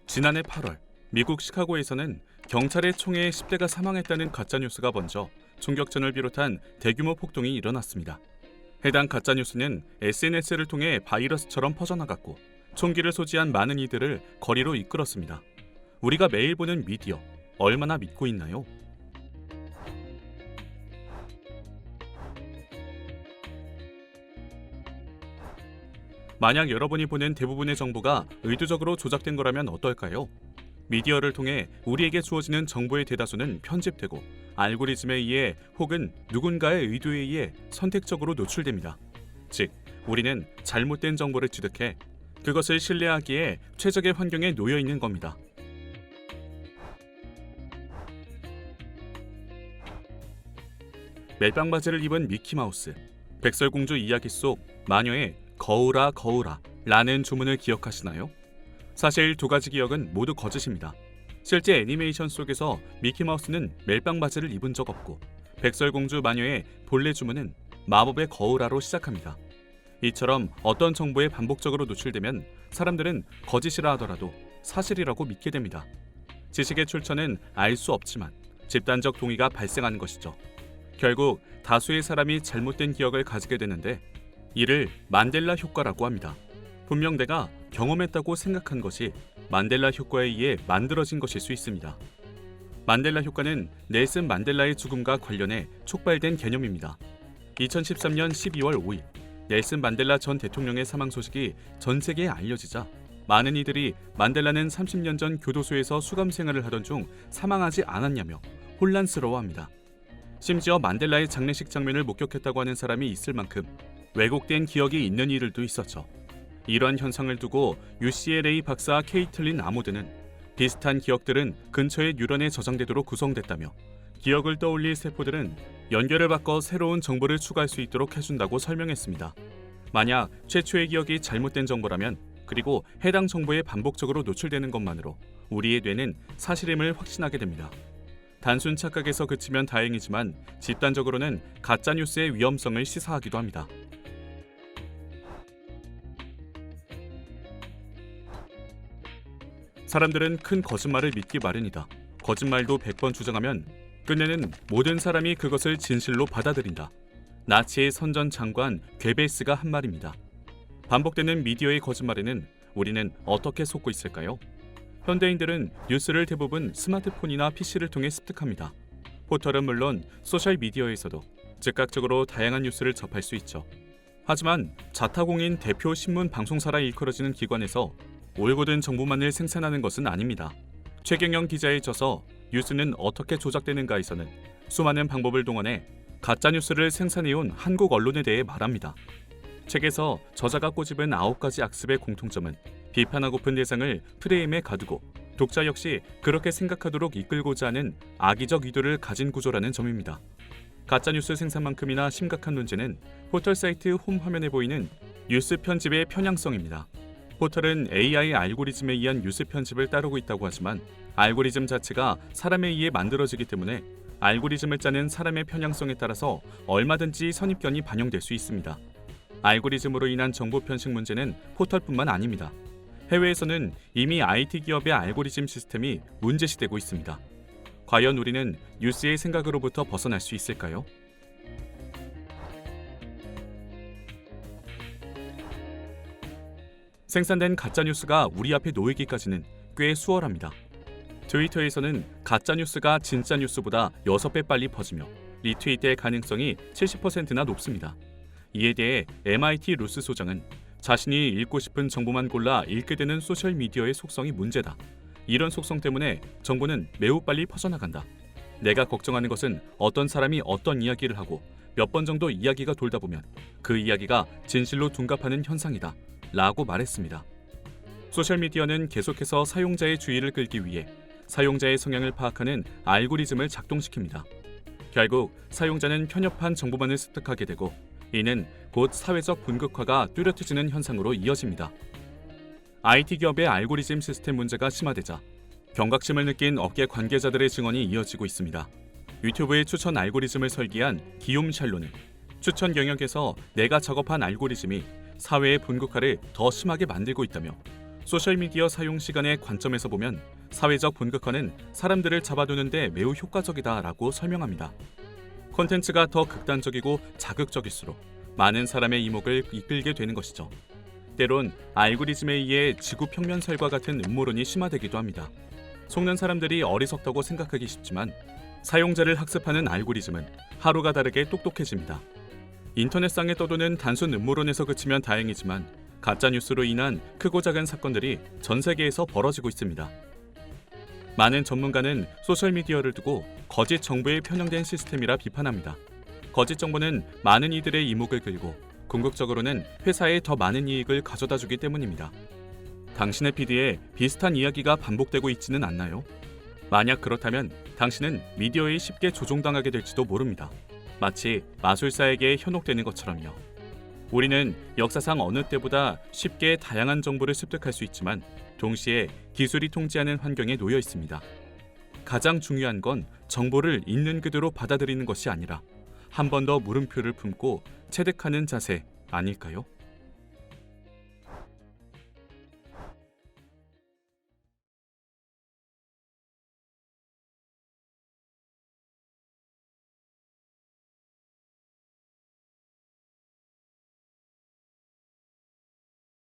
지난해 8월 미국 시카고에서는 경찰의 총에 10대가 사망했다는 가짜뉴스가 번져 총격전을 비롯한 대규모 폭동이 일어났습니다. 해당 가짜뉴스는 SNS를 통해 바이러스처럼 퍼져나갔고 총기를 소지한 많은 이들을 거리로 이끌었습니다. 우리가 매일 보는 미디어, 얼마나 믿고 있나요? 만약 여러분이 보는 대부분의 정보가 의도적으로 조작된 거라면 어떨까요? 미디어를 통해 우리에게 주어지는 정보의 대다수는 편집되고 알고리즘에 의해 혹은 누군가의 의도에 의해 선택적으로 노출됩니다. 즉, 우리는 잘못된 정보를 취득해 그것을 신뢰하기에 최적의 환경에 놓여 있는 겁니다. 멜빵 바지를 입은 미키마우스, 백설공주 이야기 속 마녀의 거울아 거울아 라는 주문을 기억하시나요? 사실 두 가지 기억은 모두 거짓입니다. 실제 애니메이션 속에서 미키마우스는 멜빵 바지를 입은 적 없고 백설공주 마녀의 본래 주문은 마법의 거울아로 시작합니다. 이처럼 어떤 정보에 반복적으로 노출되면 사람들은 거짓이라 하더라도 사실이라고 믿게 됩니다. 지식의 출처는 알 수 없지만 집단적 동의가 발생하는 것이죠. 결국 다수의 사람이 잘못된 기억을 가지게 되는데 이를 만델라 효과라고 합니다. 분명 내가 경험했다고 생각한 것이 만델라 효과에 의해 만들어진 것일 수 있습니다. 만델라 효과는 넬슨 만델라의 죽음과 관련해 촉발된 개념입니다. 2013년 12월 5일 넬슨 만델라 전 대통령의 사망 소식이 전 세계에 알려지자 많은 이들이 만델라는 30년 전 교도소에서 수감 생활을 하던 중 사망하지 않았냐며 혼란스러워합니다. 심지어 만델라의 장례식 장면을 목격했다고 하는 사람이 있을 만큼 왜곡된 기억이 있는 이들도 있었죠. 이러한 현상을 두고 UCLA 박사 케이틀린 아모드는 비슷한 기억들은 근처의 뉴런에 저장되도록 구성됐다며 기억을 떠올릴 세포들은 연결을 바꿔 새로운 정보를 추가할 수 있도록 해준다고 설명했습니다. 만약 최초의 기억이 잘못된 정보라면 그리고 해당 정보에 반복적으로 노출되는 것만으로 우리의 뇌는 사실임을 확신하게 됩니다. 단순 착각에서 그치면 다행이지만 집단적으로는 가짜뉴스의 위험성을 시사하기도 합니다. 사람들은 큰 거짓말을 믿기 마련이다. 거짓말도 100번 주장하면 끝내는 모든 사람이 그것을 진실로 받아들인다. 나치의 선전 장관 괴벨스가 한 말입니다. 반복되는 미디어의 거짓말에는 우리는 어떻게 속고 있을까요? 현대인들은 뉴스를 대부분 스마트폰이나 PC를 통해 습득합니다. 포털은 물론 소셜미디어에서도 즉각적으로 다양한 뉴스를 접할 수 있죠. 하지만 자타공인 대표 신문 방송사라 일컬어지는 기관에서 올곧은 정보만을 생산하는 것은 아닙니다. 최경영 기자의 저서 뉴스는 어떻게 조작되는가에서는 수많은 방법을 동원해 가짜뉴스를 생산해온 한국 언론에 대해 말합니다. 책에서 저자가 꼬집은 9가지 악습의 공통점은 비판하고픈 대상을 프레임에 가두고 독자 역시 그렇게 생각하도록 이끌고자 하는 악의적 의도를 가진 구조라는 점입니다. 가짜뉴스 생산만큼이나 심각한 문제는 포털 사이트 홈 화면에 보이는 뉴스 편집의 편향성입니다. 포털은 AI 알고리즘에 의한 뉴스 편집을 따르고 있다고 하지만 알고리즘 자체가 사람에 의해 만들어지기 때문에 알고리즘을 짜는 사람의 편향성에 따라서 얼마든지 선입견이 반영될 수 있습니다. 알고리즘으로 인한 정보 편식 문제는 포털뿐만 아닙니다. 해외에서는 이미 IT 기업의 알고리즘 시스템이 문제시되고 있습니다. 과연 우리는 뉴스의 생각으로부터 벗어날 수 있을까요? 생산된 가짜뉴스가 우리 앞에 놓이기까지는 꽤 수월합니다. 트위터에서는 가짜뉴스가 진짜 뉴스보다 6배 빨리 퍼지며 리트윗될 가능성이 70%나 높습니다. 이에 대해 MIT 루스 소장은 자신이 읽고 싶은 정보만 골라 읽게 되는 소셜미디어의 속성이 문제다. 이런 속성 때문에 정보는 매우 빨리 퍼져나간다. 내가 걱정하는 것은 어떤 사람이 어떤 이야기를 하고 몇 번 정도 이야기가 돌다 보면 그 이야기가 진실로 둔갑하는 현상이다. 라고 말했습니다. 소셜미디어는 계속해서 사용자의 주의를 끌기 위해 사용자의 성향을 파악하는 알고리즘을 작동시킵니다. 결국 사용자는 편협한 정보만을 습득하게 되고 이는 곧 사회적 분극화가 뚜렷해지는 현상으로 이어집니다. IT 기업의 알고리즘 시스템 문제가 심화되자 경각심을 느낀 업계 관계자들의 증언이 이어지고 있습니다. 유튜브의 추천 알고리즘을 설계한 기욤 샬로는 추천 영역에서 내가 작업한 알고리즘이 사회의 분극화를 더 심하게 만들고 있다며 소셜미디어 사용 시간의 관점에서 보면 사회적 본극화는 사람들을 잡아두는데 매우 효과적이다라고 설명합니다. 콘텐츠가 더 극단적이고 자극적일수록 많은 사람의 이목을 이끌게 되는 것이죠. 때론 알고리즘에 의해 지구 평면설과 같은 음모론이 심화되기도 합니다. 속는 사람들이 어리석다고 생각하기 쉽지만 사용자를 학습하는 알고리즘은 하루가 다르게 똑똑해집니다. 인터넷상에 떠도는 단순 음모론에서 그치면 다행이지만 가짜뉴스로 인한 크고 작은 사건들이 전 세계에서 벌어지고 있습니다. 많은 전문가는 소셜미디어를 두고 거짓 정보에 편향된 시스템이라 비판합니다. 거짓 정보는 많은 이들의 이목을 끌고 궁극적으로는 회사에 더 많은 이익을 가져다 주기 때문입니다. 당신의 피드에 비슷한 이야기가 반복되고 있지는 않나요? 만약 그렇다면 당신은 미디어에 쉽게 조종당하게 될지도 모릅니다. 마치 마술사에게 현혹되는 것처럼요. 우리는 역사상 어느 때보다 쉽게 다양한 정보를 습득할 수 있지만 동시에 기술이 통제하는 환경에 놓여 있습니다. 가장 중요한 건 정보를 있는 그대로 받아들이는 것이 아니라 한 번 더 물음표를 품고 체득하는 자세 아닐까요?